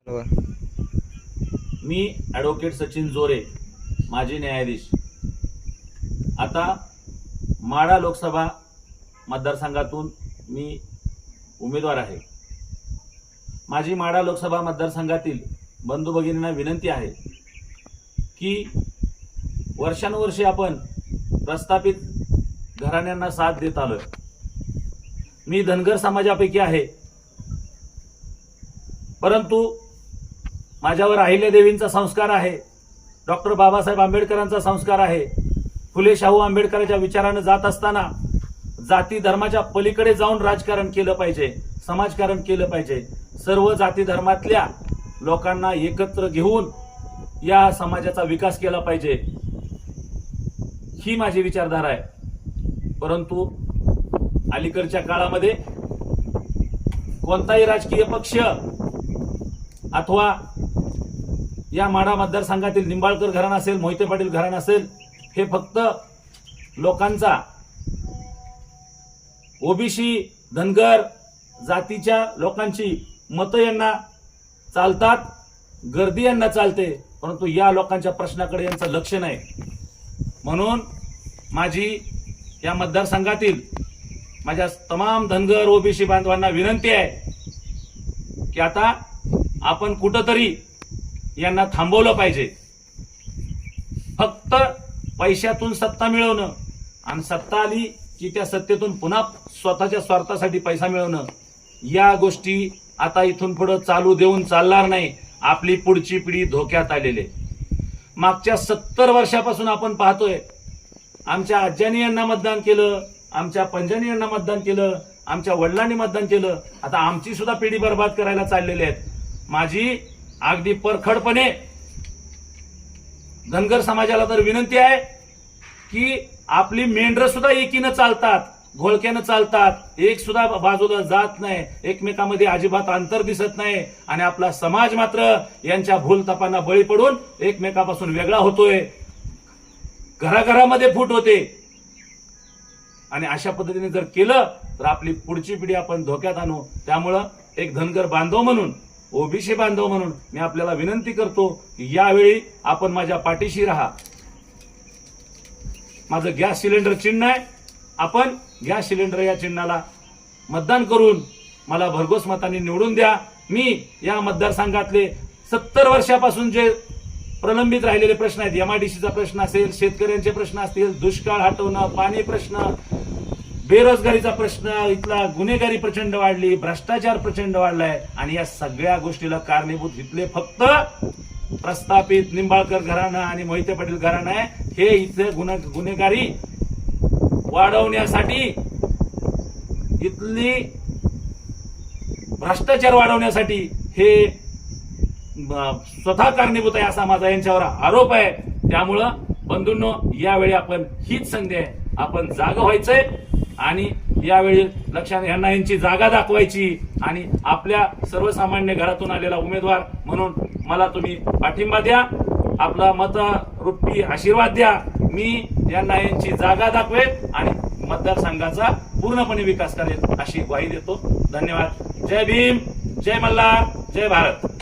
मी advocate Sachin जोरे, माजी न्यायाधीश, आता माढा लोकसभा मतदारसंघातून मी उमेदवार आहे। माझी माढा लोकसभा मतदारसंघातील बंधू भगिनींना विनंती आहे की वर्षानुवर्षे आपण प्रस्थापित घराण्यांना साथ देत आलोय। मी धनगर समाजापैकी आहे, परंतु माझ्यावर अहिल्यादेवींचा संस्कार आहे, डॉक्टर बाबासाहेब आंबेडकरांचा संस्कार आहे। फुले शाहू आंबेडकरांच्या विचाराने जात असताना जाती धर्माच्या पलीकडे जाऊन राजकारण केलं पाहिजे, समाजकारण केलं पाहिजे। सर्व जाती धर्मातल्या लोकांना एकत्र घेऊन या समाजाचा विकास केला पाहिजे, ही माझी विचारधारा आहे। परंतु अलीकडच्या काळामध्ये कोणताही राजकीय पक्ष अथवा या माढा मतदारसंघातील निंबाळकर घराणा असेल, मोहिते पाटील घराणा असेल, हे फक्त लोकांचा ओबीसी धनगर जातीच्या लोकांची मतं यांना चालतात, गर्दी यांना चालते, परंतु या लोकांच्या प्रश्नाकडे यांचं लक्ष नाही। म्हणून माझी या मतदारसंघातील माझ्या तमाम धनगर ओबीसी बांधवांना विनंती आहे की आता आपण कुठंतरी यांना थांबवलं पाहिजे। फक्त पैशातून सत्ता मिळवणं आणि सत्ता आली की त्या सत्तेतून पुन्हा स्वतःच्या स्वार्थासाठी पैसा मिळवणं, या गोष्टी आता इथून पुढे चालू देऊन चालणार नाही। आपली पुढची पिढी धोक्यात आलेली आहे। मागच्या 70 वर्षापासून आपण पाहतोय, आमच्या आज्यांनी यांना मतदान केलं, आमच्या पंजांनी यांना मतदान केलं, आमच्या वडिलांनी मतदान केलं, आता आमची सुद्धा पिढी बर्बाद करायला चाललेली आहेत। माझी अगदी परखडपणे धनगर समाजाला तर विनंती आहे की आपली मेंढरं सुद्धा एकीनं चालतात, घोळक्यानं चालतात, एक सुद्धा बाजूला जात नाही, एकमेकांमध्ये अजिबात अंतर दिसत नाही, आणि आपला समाज मात्र यांच्या भूलथापांना बळी पडून एकमेकापासून वेगळा होतोय, घराघरामध्ये फूट होते। आणि अशा पद्धतीने जर केलं तर आपली पुढची पिढी आपण धोक्यात आणू। त्यामुळं एक धनगर बांधव म्हणून, ओबीसी बांधव म्हणून मी आपल्याला विनंती करतो की यावेळी आपण माझ्या पाठीशी राहा। माझं गॅस सिलेंडर चिन्ह आहे, आपण गॅस सिलेंडर या चिन्हाला मतदान करून मला भरघोस मतांनी निवडून द्या। मी या मतदारसंघातले 70 वर्षापासून जे प्रलंबित राहिलेले प्रश्न आहेत, एमआयडीसीचा प्रश्न असेल, शेतकऱ्यांचे प्रश्न असतील, दुष्काळ हटवणं, पाणी प्रश्न, बेरोजगारीचा प्रश्न, इथला गुन्हेगारी प्रचंड वाढली, भ्रष्टाचार प्रचंड वाढलाय, आणि या सगळ्या गोष्टीला कारणीभूत इथले फक्त प्रस्थापित निंबाळकर घराणं आणि मोहिते पाटील घराणं आहे। हे इथले गुन्हेगारी वाढवण्यासाठी, इथली भ्रष्टाचार वाढवण्यासाठी हे स्वतः कारणीभूत आहे, असा माझा यांच्यावर आरोप आहे। त्यामुळं बंधूंनो, यावेळी आपण हीच संधी आहे, आपण जागा व्हायचंय आणि यावेळी लक्षात यांना यांची जागा दाखवायची, आणि आपल्या सर्वसामान्य घरातून आलेला उमेदवार म्हणून मला तुम्ही पाठिंबा द्या, आपला मतरूपी आशीर्वाद द्या। मी यांना यांची जागा दाखवेल आणि मतदारसंघाचा पूर्णपणे विकास करेल अशी ग्वाही देतो। धन्यवाद। जय भीम, जय मल्हार, जय भारत।